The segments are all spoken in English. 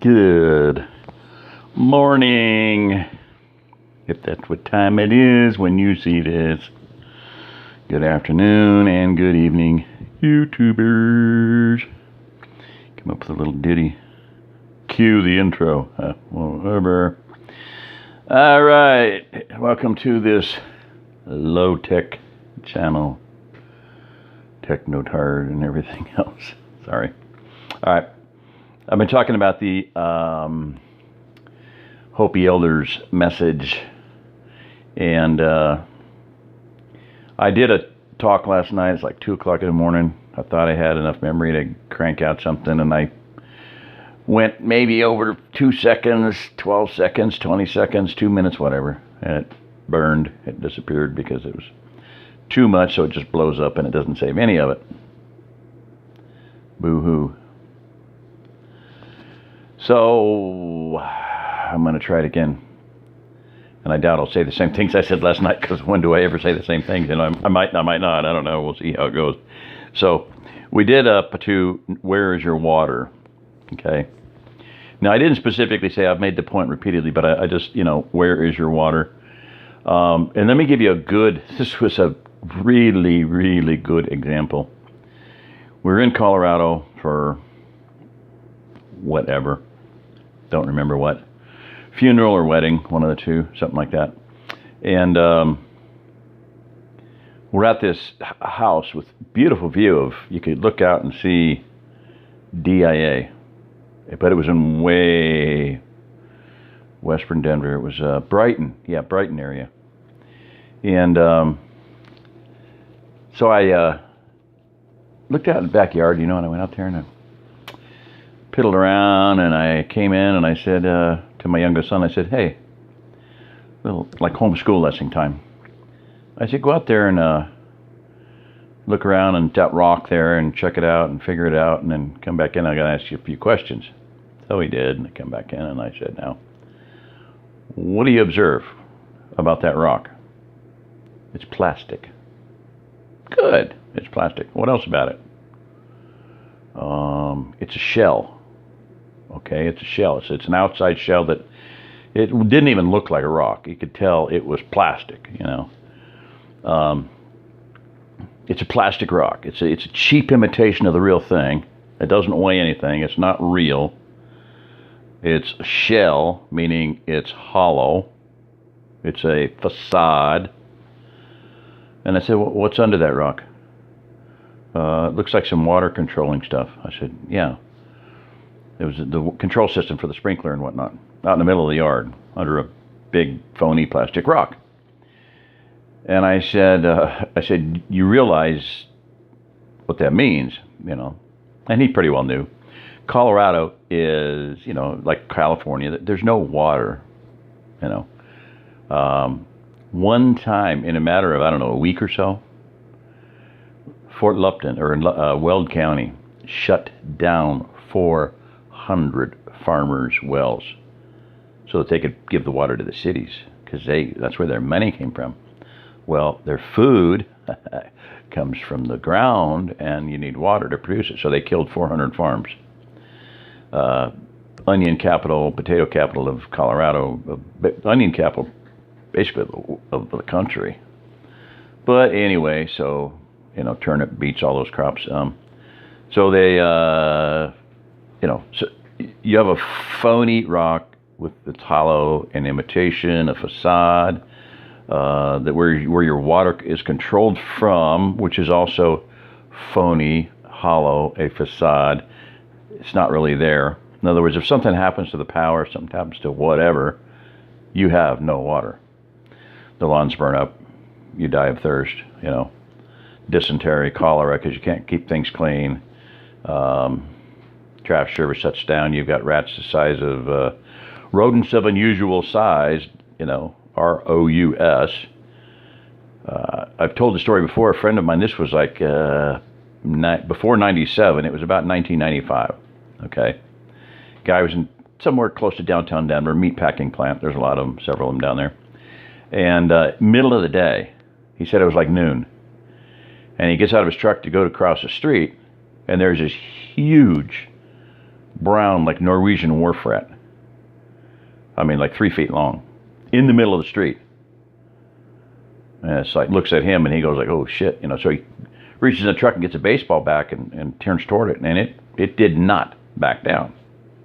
Good morning, if that's what time it is when you see this. Good afternoon and good evening, YouTubers. Come up with a little ditty. Cue the intro. Whatever. All right, welcome to this low-tech channel. Techno-tard and everything else. Sorry. All right. I've been talking about the Hopi elders message, and I did a talk last night. It's like 2 o'clock in the morning. I thought I had enough memory to crank out something, and I went maybe over 2 seconds, 12 seconds, 20 seconds, 2 minutes, whatever, and it burned. It disappeared because it was too much, so it just blows up and it doesn't save any of it. Boo-hoo. So I'm going to try it again, and I doubt I'll say the same things I said last night, because when do I ever say the same things? And I might not. I don't know. We'll see how it goes. So we did up to where is your water? Okay. Now I didn't specifically say, I've made the point repeatedly, but I just, where is your water? And let me give you this was a really, really good example. We're in Colorado for whatever. Don't remember what. Funeral or wedding, one of the two, something like that. And we're at this house with beautiful view of, you could look out and see DIA. But it was in way western Denver. It was Brighton. Yeah, Brighton area. And so I looked out in the backyard, and I went out there and I piddled around, and I came in and I said to my youngest son, I said, hey, little like homeschool lesson time. I said, go out there and look around and that rock there and check it out and figure it out, and then come back in. I got to ask you a few questions. So he did, and I come back in and I said, now, what do you observe about that rock? It's plastic. Good. It's plastic. What else about it? It's a shell. Okay, it's a shell. It's an outside shell that it didn't even look like a rock. You could tell it was plastic. It's a plastic rock. It's a cheap imitation of the real thing. It doesn't weigh anything. It's not real. It's a shell, meaning it's hollow. It's a facade. And I said, well, what's under that rock? It looks like some water controlling stuff. I said, yeah. It was the control system for the sprinkler and whatnot, out in the middle of the yard, under a big, phony plastic rock. And I said, you realize what that means, And he pretty well knew. Colorado is, like California, there's no water, One time, in a matter of, a week or so, Fort Lupton, or Weld County, shut down 400 farmers' wells so that they could give the water to the cities, because that's where their money came from. Well, their food comes from the ground, and you need water to produce it, so they killed 400 farms. Onion capital, potato capital of Colorado, onion capital basically of the country. But anyway, so turnip beats all those crops. So they, so you have a phony rock with its hollow, an imitation, a facade, that where your water is controlled from, which is also phony, hollow, a facade. It's not really there. In other words, if something happens to the power, if something happens to whatever, you have no water. The lawns burn up, you die of thirst, dysentery, cholera, because you can't keep things clean. Trash service shuts down. You've got rats the size of rodents of unusual size, ROUS. I've told the story before. A friend of mine, this was like before 97. It was about 1995. Okay, guy was in somewhere close to downtown Denver, meat packing plant. There's a lot of them, several of them down there. And middle of the day, he said it was like noon. And he gets out of his truck to go across the street, and there's this huge brown, like Norwegian wharf rat. I mean, like 3 feet long, in the middle of the street. And it's like, looks at him and he goes like, oh shit, you know. So he reaches in the truck and gets a baseball bat and turns toward it, and it did not back down.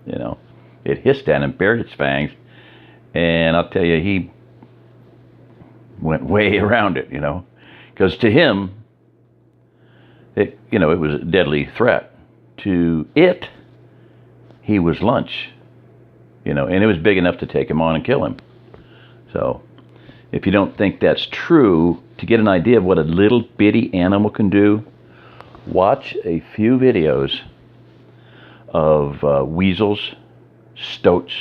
You know, it hissed at him, bared its fangs, and I'll tell you, he went way around it. You know, because to him, it was a deadly threat. To it, he was lunch. You know, and it was big enough to take him on and kill him. So, if you don't think that's true, to get an idea of what a little bitty animal can do, watch a few videos of weasels, stoats,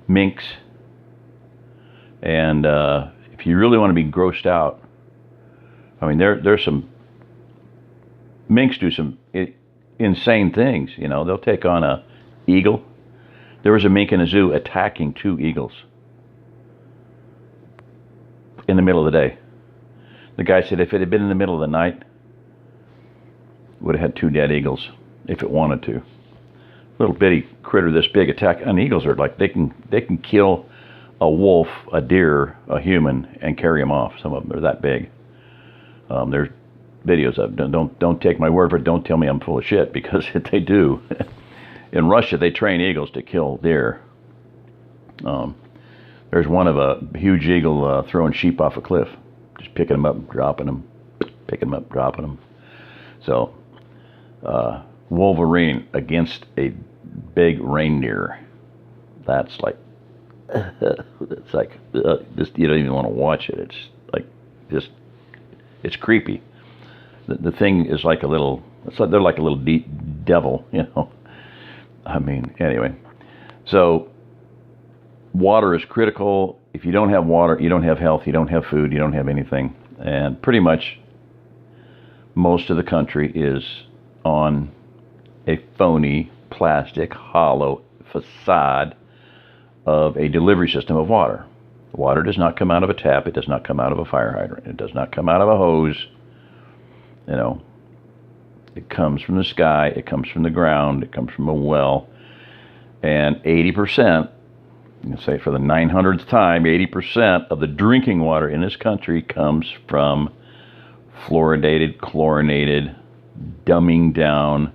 minks, and if you really want to be grossed out, I mean, there's some minks do some insane things. You know, they'll take on a eagle. There was a mink in a zoo attacking 2 eagles in the middle of the day. The guy said if it had been in the middle of the night, would have had 2 dead eagles if it wanted to. Little bitty critter this big attack, and eagles are like, they can kill a wolf, a deer, a human, and carry them off. Some of them are that big. There's videos of them. Don't take my word for it. Don't tell me I'm full of shit, because they do. In Russia, they train eagles to kill deer. There's one of a huge eagle throwing sheep off a cliff, just picking them up, dropping them, picking them up, dropping them. So, Wolverine against a big reindeer. That's like, it's like, just, you don't even want to watch it. It's like, just, it's creepy. The thing is like a little, it's like they're like a little devil, you know. I mean, anyway. So, water is critical. If you don't have water, you don't have health, you don't have food, you don't have anything. And pretty much most of the country is on a phony, plastic, hollow facade of a delivery system of water. Water does not come out of a tap. It does not come out of a fire hydrant. It does not come out of a hose. You know, it comes from the sky. It comes from the ground. It comes from a well. And 80%, you can say it for the 900th time, 80% of the drinking water in this country comes from fluoridated, chlorinated, dumbing down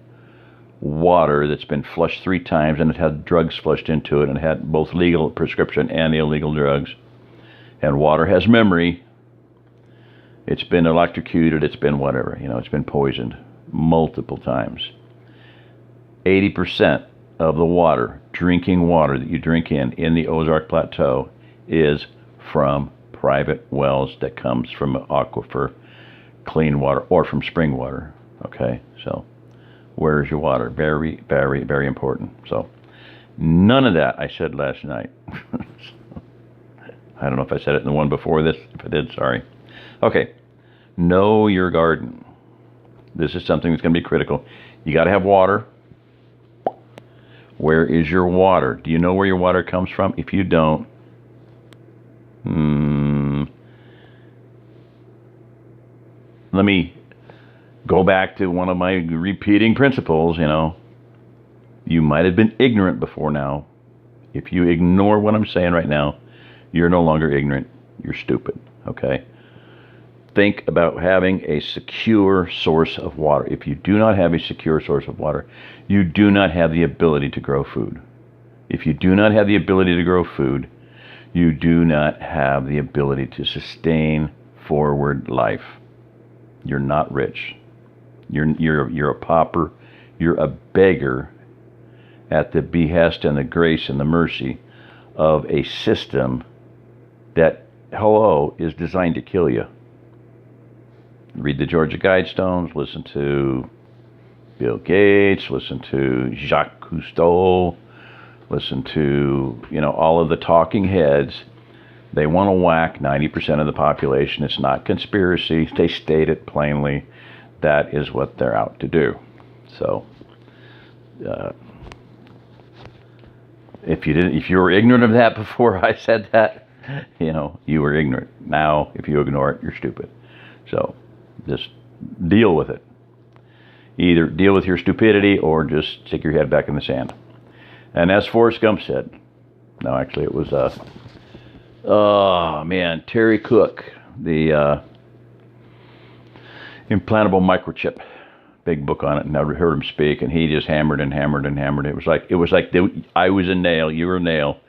water that's been flushed 3 times, and it had drugs flushed into it, and it had both legal prescription and illegal drugs. And water has memory. It's been electrocuted, it's been whatever, you know, it's been poisoned multiple times. 80% of the water, drinking water that you drink in the Ozark Plateau, is from private wells that comes from an aquifer, clean water, or from spring water. Okay, so where's your water? Very, very, very important. So none of that I said last night. I don't know if I said it in the one before this. If I did, sorry. Okay, know your garden. This is something that's going to be critical. You got to have water. Where is your water? Do you know where your water comes from? If you don't, let me go back to one of my repeating principles. You know, you might have been ignorant before now. If you ignore what I'm saying right now, you're no longer ignorant. You're stupid. Okay? Think about having a secure source of water. If you do not have a secure source of water, you do not have the ability to grow food. If you do not have the ability to grow food, you do not have the ability to sustain forward life. You're not rich. You're a pauper. You're a beggar at the behest and the grace and the mercy of a system that, hello, is designed to kill you. Read the Georgia Guidestones, listen to Bill Gates, listen to Jacques Cousteau, listen to, you know, all of the talking heads. They want to whack 90% of the population. It's not conspiracy. They state it plainly. That is what they're out to do. So, if you were ignorant of that before I said that, you know, you were ignorant. Now, if you ignore it, you're stupid. So, just deal with it. Either deal with your stupidity or just stick your head back in the sand. And as Forrest Gump said, no, actually it was, oh man, Terry Cook, the implantable microchip, big book on it, and I heard him speak, and he just hammered and hammered and hammered. It was like I was a nail, you were a nail,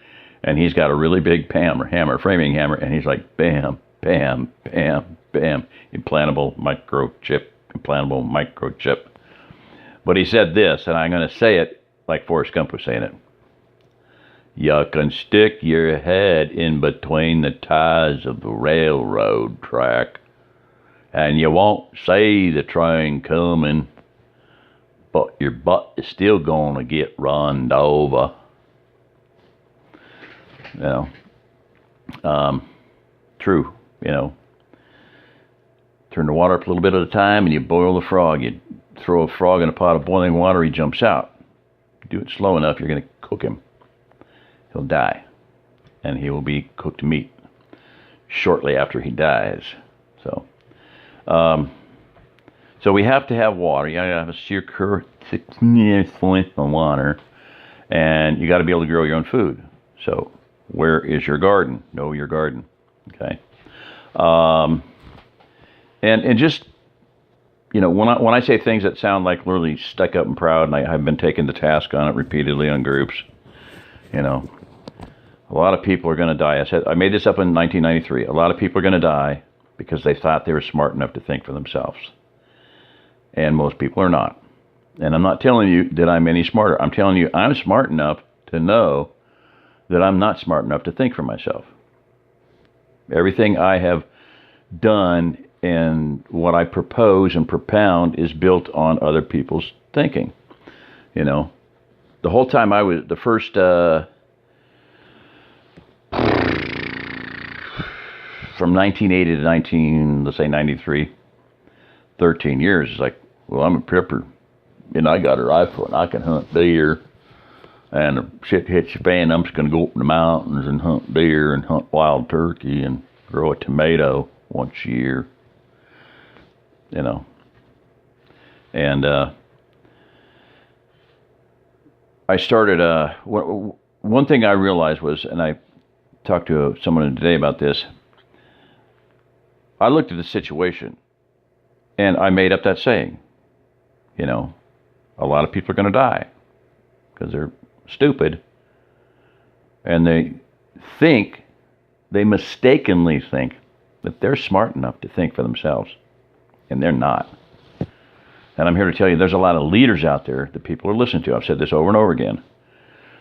and he's got a really big hammer, framing hammer, and he's like bam, bam, bam, bam, implantable microchip. But he said this, and I'm going to say it like Forrest Gump was saying it. You can stick your head in between the ties of the railroad track, and you won't see the train coming, but your butt is still going to get run over. You know, true, you know. Turn the water up a little bit at a time, and you boil the frog. You throw a frog in a pot of boiling water, he jumps out. Do it slow enough, you're going to cook him. He'll die, and he will be cooked meat shortly after he dies. So we have to have water. You got to have a sear curve, 6 points of water, and you got to be able to grow your own food. So where is your garden? Know your garden. Okay. And just, you know, when I say things that sound like really stuck up and proud, and I've been taken to task on it repeatedly on groups, you know, a lot of people are going to die. I made this up in 1993. A lot of people are going to die because they thought they were smart enough to think for themselves. And most people are not. And I'm not telling you that I'm any smarter. I'm telling you I'm smart enough to know that I'm not smart enough to think for myself. Everything I have done and what I propose and propound is built on other people's thinking. You know, the whole time I was, the first, from 1980 to let's say 93, 13 years, it's like, well, I'm a prepper, and I got a rifle, and I can hunt deer, and the shit hits the fan, I'm just going to go up in the mountains and hunt deer and hunt wild turkey and grow a tomato once a year, you know. And I started, one thing I realized was, and I talked to someone today about this, I looked at the situation, and I made up that saying, you know, a lot of people are going to die because they're stupid, and they mistakenly think that they're smart enough to think for themselves, and they're not. And I'm here to tell you there's a lot of leaders out there that people are listening to. I've said this over and over again.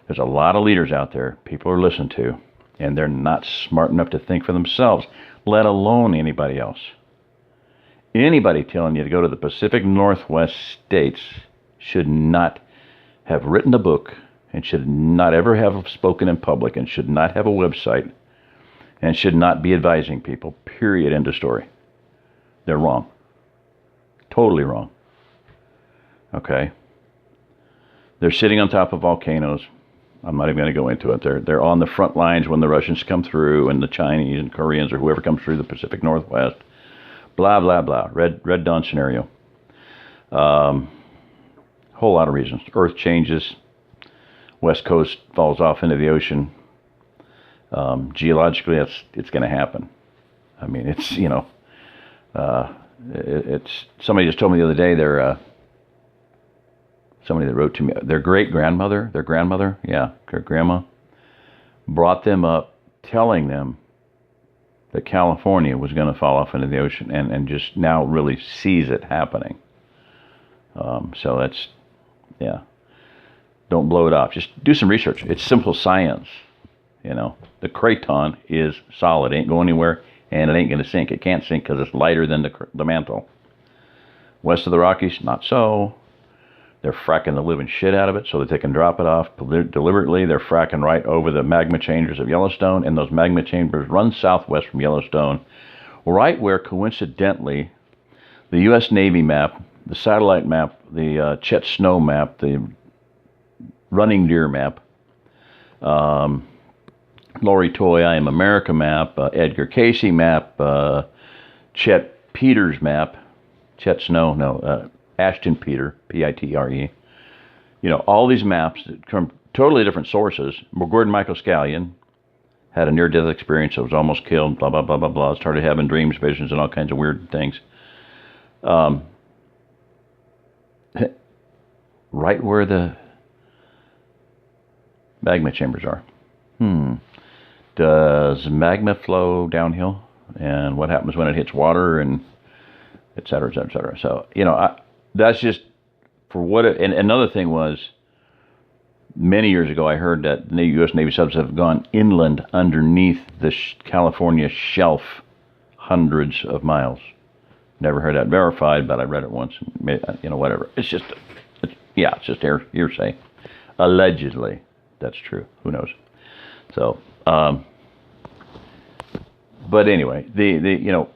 There's a lot of leaders out there people are listening to, and they're not smart enough to think for themselves, let alone anybody else. Anybody telling you to go to the Pacific Northwest states should not have written a book and should not ever have spoken in public and should not have a website and should not be advising people, period, end of story. They're wrong. Totally wrong. Okay? They're sitting on top of volcanoes. I'm not even going to go into it. They're on the front lines when the Russians come through and the Chinese and Koreans or whoever comes through the Pacific Northwest. Blah, blah, blah. Red Dawn scenario. Whole lot of reasons. Earth changes. West Coast falls off into the ocean. Geologically, it's going to happen. I mean, it's, you know, it's, somebody just told me the other day, somebody that wrote to me, their grandmother, their grandma, brought them up telling them that California was going to fall off into the ocean and just now really sees it happening. So that's, yeah. Don't blow it off. Just do some research. It's simple science. You know, the craton is solid. It ain't going anywhere, and it ain't going to sink. It can't sink because it's lighter than the mantle. West of the Rockies, not so. They're fracking the living shit out of it so that they can drop it off deliberately. They're fracking right over the magma chambers of Yellowstone, and those magma chambers run southwest from Yellowstone, right where, coincidentally, the U.S. Navy map, the satellite map, the Chet Snow map, the Running Deer map, Lori Toy, I Am America map, Edgar Casey map, Chet Peters map, Chet Snow, no, Ashton Peter, Pitre. You know, all these maps that from totally different sources. Gordon Michael Scallion had a near-death experience. I was almost killed, blah, blah, blah, blah, blah. Started having dreams, visions, and all kinds of weird things. Right where the magma chambers are. Does magma flow downhill? And what happens when it hits water, and et cetera, et cetera, et cetera. So, you know, that's just for what it, and another thing was, many years ago, I heard that the U.S. Navy subs have gone inland underneath the California shelf hundreds of miles. Never heard that verified, but I read it once. You know, whatever. It's just hearsay. Allegedly, that's true. Who knows? So, but anyway, the you know,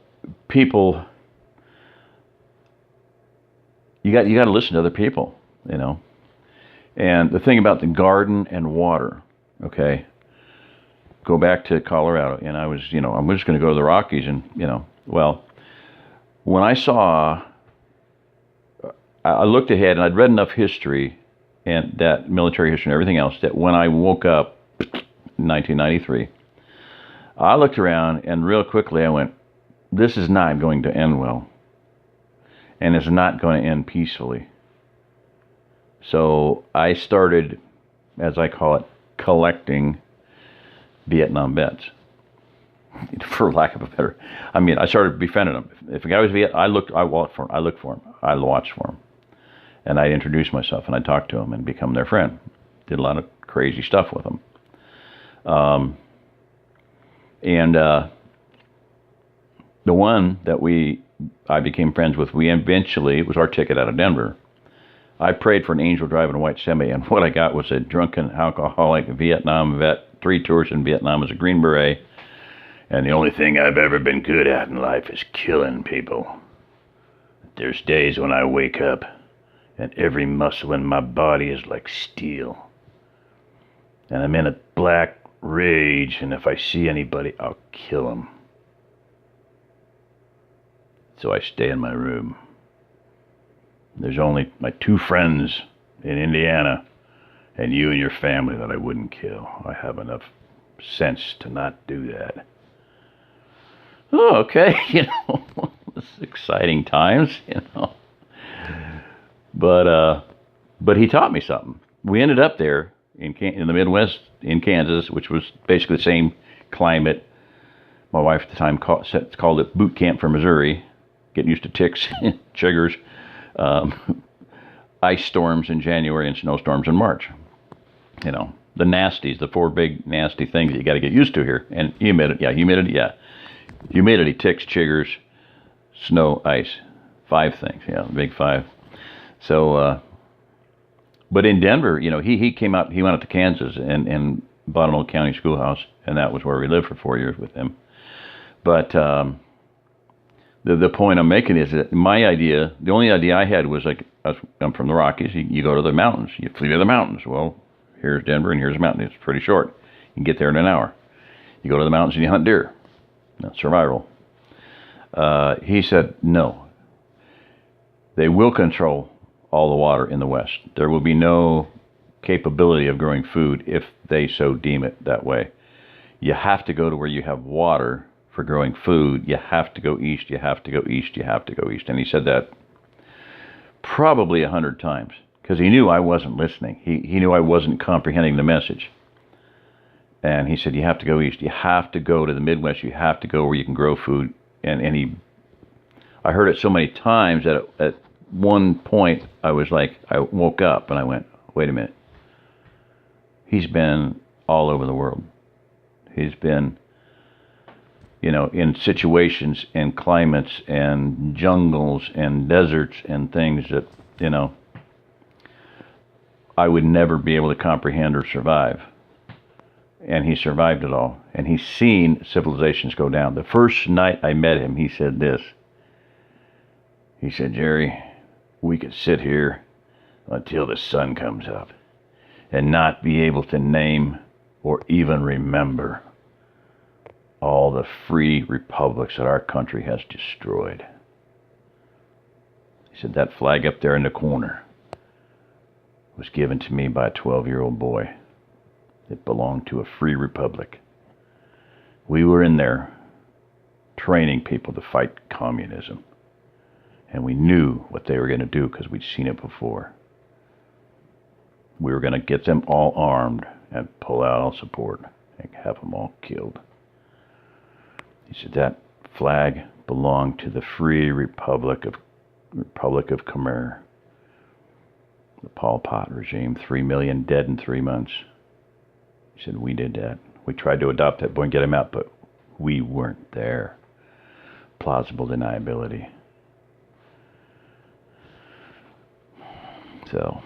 people, you got to listen to other people, you know. And the thing about the garden and water, okay, go back to Colorado, and I was, you know, I'm just going to go to the Rockies, and, you know, well, when I looked ahead, and I'd read enough history, and that military history and everything else, that when I woke up in 1993, I looked around, and real quickly I went, this is not going to end well, and it's not going to end peacefully. So I started, as I call it, collecting Vietnam vets, for lack of a better. I mean, I started befriending them. If a guy was I looked for him. I watched for him, and I introduced myself, and I talked to him, and become their friend. Did a lot of crazy stuff with them. The one that I became friends with, it was our ticket out of Denver. I prayed for an angel driving a white semi, and what I got was a drunken, alcoholic Vietnam vet, 3 tours in Vietnam as a Green Beret, and the only thing I've ever been good at in life is killing people. There's days when I wake up, and every muscle in my body is like steel. And I'm in a black rage, and if I see anybody, I'll kill them. So I stay in my room. There's only my 2 friends in Indiana and you and your family that I wouldn't kill. I have enough sense to not do that. Oh, okay, you know, it's exciting times, you know. But he taught me something. We ended up there in the Midwest in Kansas, which was basically the same climate. My wife at the time called it boot camp for Missouri, getting used to ticks, chiggers, ice storms in January and snowstorms in March. You know, the nasties, the 4 big nasty things that you got to get used to here. And humidity, ticks, chiggers, snow, ice. 5 things, the big 5. So, but in Denver, you know, he came out, he went up to Kansas and bought an old county schoolhouse, and that was where we lived for 4 years with him. But the point I'm making is that my idea, the only idea I had was like, I'm from the Rockies, you go to the mountains, you flee to the mountains. Well, here's Denver and here's a mountain. It's pretty short. You can get there in an hour. You go to the mountains and you hunt deer. That's survival. He said, no. They will control all the water in the West. There will be no capability of growing food if they so deem it that way. You have to go to where you have water for growing food. You have to go east, you have to go east, you have to go east. And he said that probably 100 times because he knew I wasn't listening. He knew I wasn't comprehending the message. And he said, you have to go east. You have to go to the Midwest. You have to go where you can grow food. And I heard it so many times that at one point I was like, I woke up and I went, wait a minute. He's been all over the world. He's been, you know, in situations and climates and jungles and deserts and things that, you know, I would never be able to comprehend or survive. And he survived it all. And he's seen civilizations go down. The first night I met him, he said this. He said, Jerry, we could sit here until the sun comes up and not be able to name or even remember all the free republics that our country has destroyed. He said, that flag up there in the corner was given to me by a 12-year-old boy. It belonged to a free republic. We were in there training people to fight communism. And we knew what they were going to do because we'd seen it before. We were going to get them all armed and pull out all support and have them all killed. He said that flag belonged to the Free Republic of Khmer. The Pol Pot regime, 3 million dead in 3 months. He said, we did that. We tried to adopt that boy and get him out, but we weren't there. Plausible deniability. So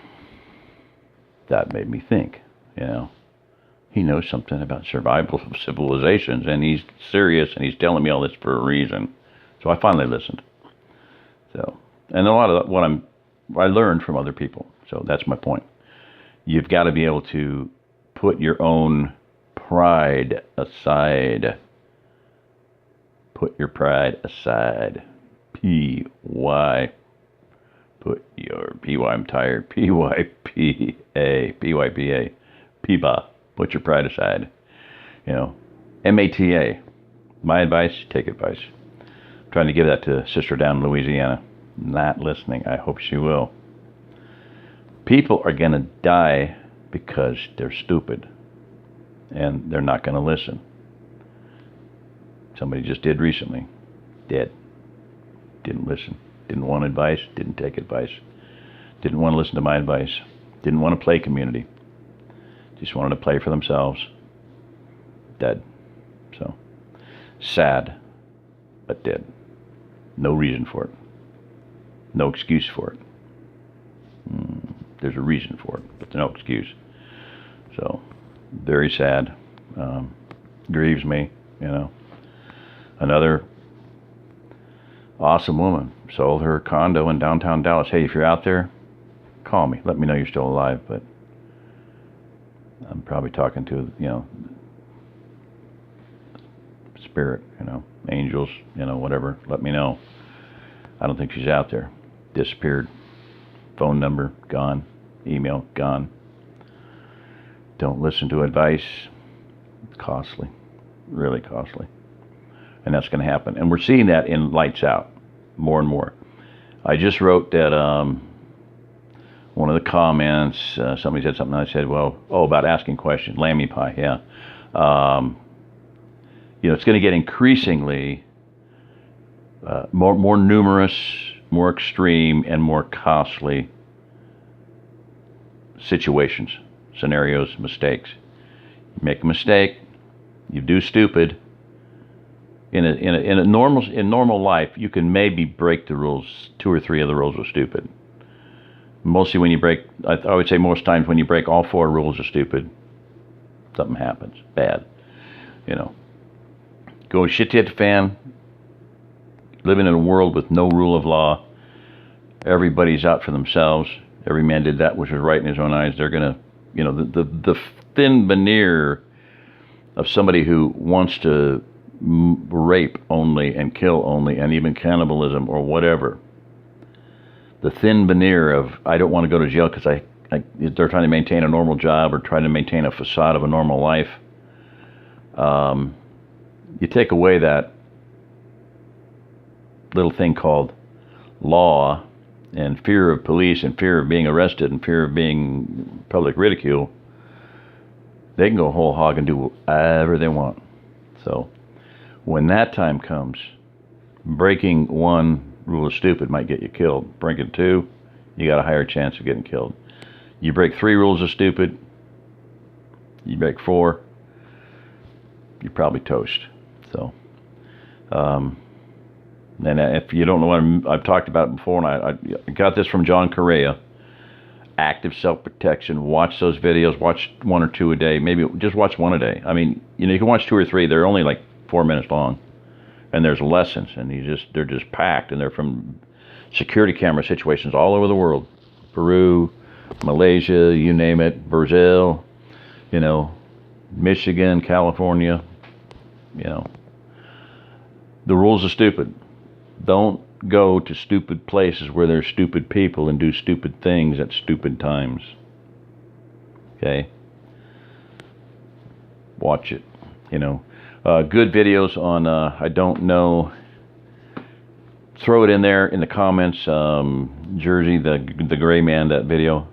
that made me think, he knows something about survival of civilizations, and he's serious, and he's telling me all this for a reason. So I finally listened. So, and a lot of what I learned from other people. So that's my point. You've got to be able to put your own pride aside. Put your pride aside. P-Y. Put your P-Y, I'm tired. P-Y-P-A. P-Y-P-A. P-B-A. Put your pride aside. M-A-T-A. My advice, take advice. I'm trying to give that to sister down in Louisiana. Not listening. I hope she will. People are going to die because they're stupid. And they're not going to listen. Somebody just did recently. Dead. Didn't listen. Didn't want advice. Didn't take advice. Didn't want to listen to my advice. Didn't want to play community. Just wanted to play for themselves. Dead. So, sad, but dead. No reason for it. No excuse for it. There's a reason for it, but there's no excuse. So, very sad. Grieves me, Another awesome woman sold her condo in downtown Dallas. Hey, if you're out there, call me. Let me know you're still alive, but I'm probably talking to, spirit, angels, whatever. Let me know. I don't think she's out there. Disappeared. Phone number, gone. Email, gone. Don't listen to advice. It's costly. Really costly. And that's going to happen. And we're seeing that in Lights Out more and more. I just wrote that one of the comments, somebody said something, and I said, about asking questions. Lammy pie, yeah. It's going to get increasingly more numerous, more extreme, and more costly situations, scenarios, mistakes. You make a mistake, you do stupid. In normal life, you can maybe break the rules. 2 or 3 of the rules are stupid. Mostly when you break, I would say most times when you break all 4 rules are stupid. Something happens bad. Go shit to the fan. Living in a world with no rule of law. Everybody's out for themselves. Every man did that which was right in his own eyes. They're gonna, the thin veneer of somebody who wants to rape only and kill only and even cannibalism or whatever. The thin veneer of I don't want to go to jail because they're trying to maintain a normal job or trying to maintain a facade of a normal life. You take away that little thing called law and fear of police and fear of being arrested and fear of being public ridicule, they can go whole hog and do whatever they want. So when that time comes, breaking 1 rule of stupid might get you killed. Breaking 2, you got a higher chance of getting killed. You break 3 rules of stupid, you break 4, you're probably toast. So, and if you don't know what I've talked about it before, and I got this from John Correa. Active self-protection. Watch those videos. Watch 1 or 2 a day. Maybe just watch 1 a day. I mean, you can watch 2 or 3. They're only like 4 minutes long, and there's lessons, and they're just packed, and they're from security camera situations all over the world, Peru, Malaysia, you name it, Brazil, Michigan, California. The rules are stupid. Don't go to stupid places where there's stupid people and do stupid things at stupid times. Okay? Watch it. You know, good videos on, I don't know, throw it in there in the comments, Jersey, the gray man, that video.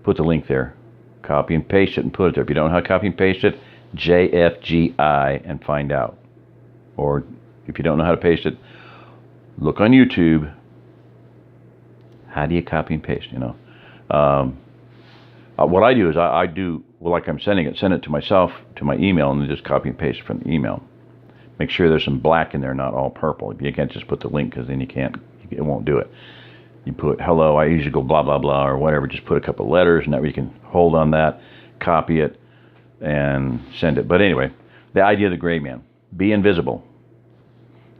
Put the link there. Copy and paste it and put it there. If you don't know how to copy and paste it, JFGI and find out. Or if you don't know how to paste it, look on YouTube. How do you copy and paste, you know? What I do is I do, well, like I'm sending it, send it to myself, to my email, and then just copy and paste it from the email. Make sure there's some black in there, not all purple. You can't just put the link, because then it won't do it. You put hello, I usually go blah, blah, blah, or whatever. Just put a couple of letters, and that way you can hold on that, copy it, and send it. But anyway, the idea of the gray man, be invisible.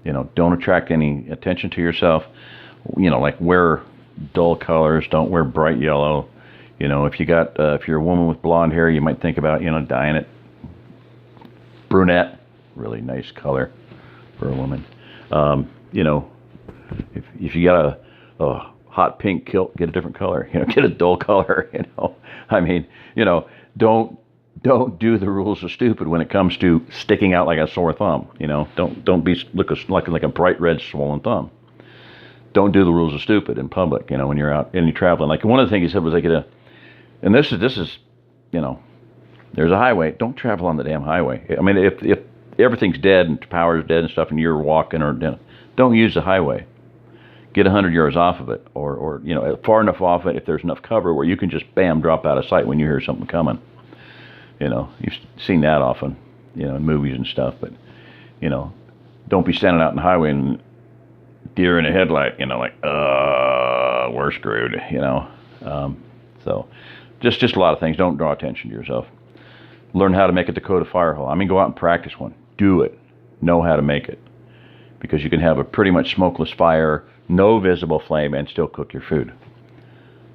You know, don't attract any attention to yourself. You know, like wear dull colors, don't wear bright yellow. You know, if you're a woman with blonde hair, you might think about, you know, dyeing it brunette. Really nice color for a woman. You know, if you got a hot pink kilt, get a different color. You know, get a dull color. You know, I mean, you know, don't do the rules of stupid when it comes to sticking out like a sore thumb. You know, don't be like a bright red swollen thumb. Don't do the rules of stupid in public. You know, when you're out and you're traveling. Like one of the things he said was like and this is, you know, there's a highway. Don't travel on the damn highway. I mean, if everything's dead and power's dead and stuff, and you're walking, or don't use the highway. Get 100 yards off of it, or you know, far enough off it if there's enough cover where you can just bam drop out of sight when you hear something coming. You know, you've seen that often, you know, in movies and stuff. But you know, don't be standing out in the highway and deer in a headlight. You know, like we're screwed. You know, so just a lot of things. Don't draw attention to yourself. Learn how to make a Dakota fire hole. I mean, go out and practice one. Do it. Know how to make it. Because you can have a pretty much smokeless fire, no visible flame, and still cook your food.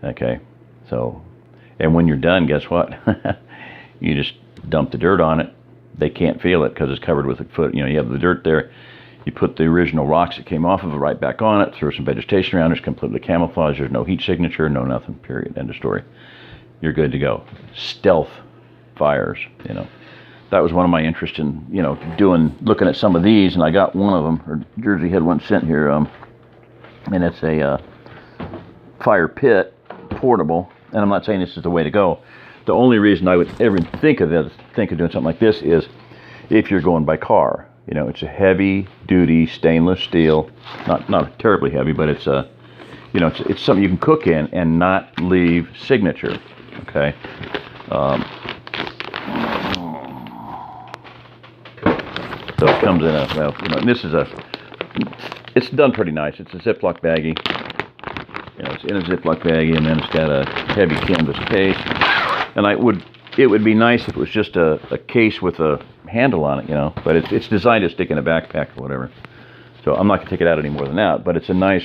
Okay? So, and when you're done, guess what? You just dump the dirt on it. They can't feel it because it's covered with a foot. You know, you have the dirt there. You put the original rocks that came off of it right back on it. Throw some vegetation around it. It's completely camouflaged. There's no heat signature, no nothing, period. End of story. You're good to go. Stealth fires, you know. That was one of my interests in, you know, looking at some of these, and I got one of them, or Jersey had one sent here, and it's a fire pit, portable, and I'm not saying this is the way to go. The only reason I would ever think of doing something like this is if you're going by car. You know, it's a heavy-duty stainless steel, not terribly heavy, but it's a, you know, it's something you can cook in and not leave signature. Okay. So it comes in a, well, you know, and this is it's done pretty nice. It's a Ziploc baggie. You know, it's in a Ziploc baggie, and then it's got a heavy canvas case. And it would be nice if it was just a case with a handle on it, you know. But it's designed to stick in a backpack or whatever. So I'm not gonna take it out any more than that. But it's a nice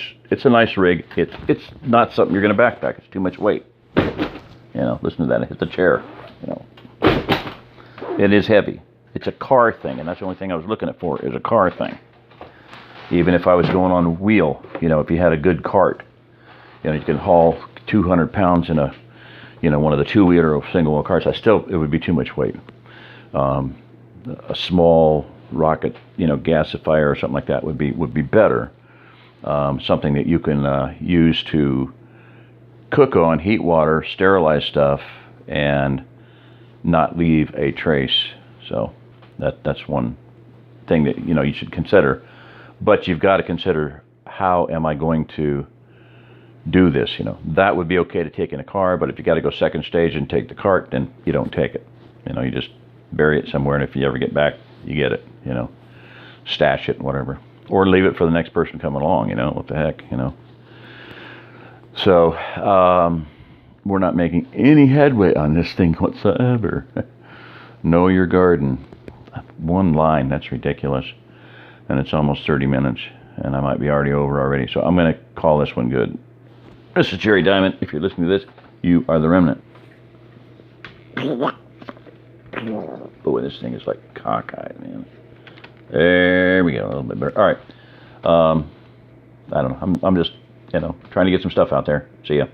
rig. It's not something you're gonna backpack. It's too much weight. You know, listen to that. It hit the chair. You know, it is heavy. It's a car thing, and that's the only thing I was looking at for, is a car thing. Even if I was going on a wheel, you know, if you had a good cart, you know, you can haul 200 pounds in a, you know, one of the two-wheeler or single-wheel carts. It would be too much weight. A small rocket, you know, gasifier or something like that would be better. Something that you can use to cook on, heat water, sterilize stuff, and not leave a trace. So that's one thing that, you know, you should consider. But you've got to consider, how am I going to do this? You know, that would be okay to take in a car, but if you got to go second stage and take the cart, then you don't take it. You know, you just bury it somewhere, and if you ever get back, you get it. You know, stash it, whatever, or leave it for the next person coming along. You know, what the heck, you know. So we're not making any headway on this thing whatsoever. Know your garden. One line, that's ridiculous. And it's almost 30 minutes, and I might be over already. So I'm going to call this one good. This is Jerry Diamond. If you're listening to this, you are the remnant. Boy, this thing is like cockeyed, man. There we go, a little bit better. All right. I don't know. I'm just, trying to get some stuff out there. See ya.